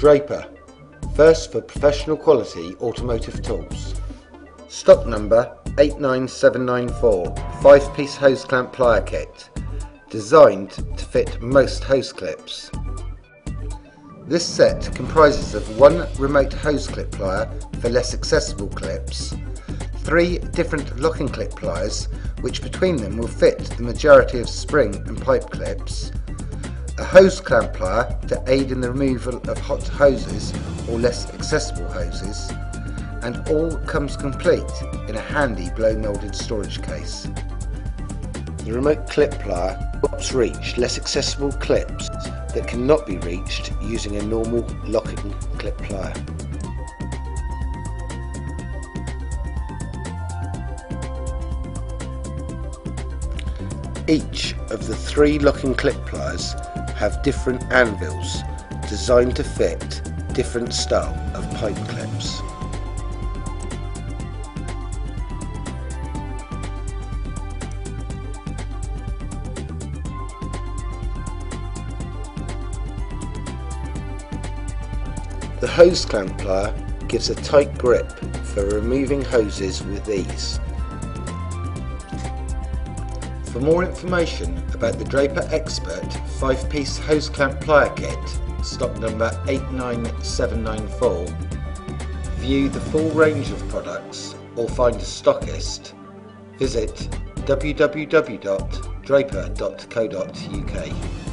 Draper, first for professional quality automotive tools. Stock number 89794, 5-piece hose clamp plier kit, designed to fit most hose clips. This set comprises of one remote hose clip plier for less accessible clips, 3 different locking clip pliers which between them will fit the majority of spring and pipe clips, a hose clamp plier to aid in the removal of hot hoses or less accessible hoses, and all comes complete in a handy blow moulded storage case. The remote clip plier helps reach less accessible clips that cannot be reached using a normal locking clip plier. Each of the 3 locking clip pliers have different anvils designed to fit different style of pipe clips. The hose clamp plier gives a tight grip for removing hoses with ease. For more information about the Draper Expert 5-piece hose clamp plier kit, stock number 89794, view the full range of products or find a stockist, visit www.draper.co.uk.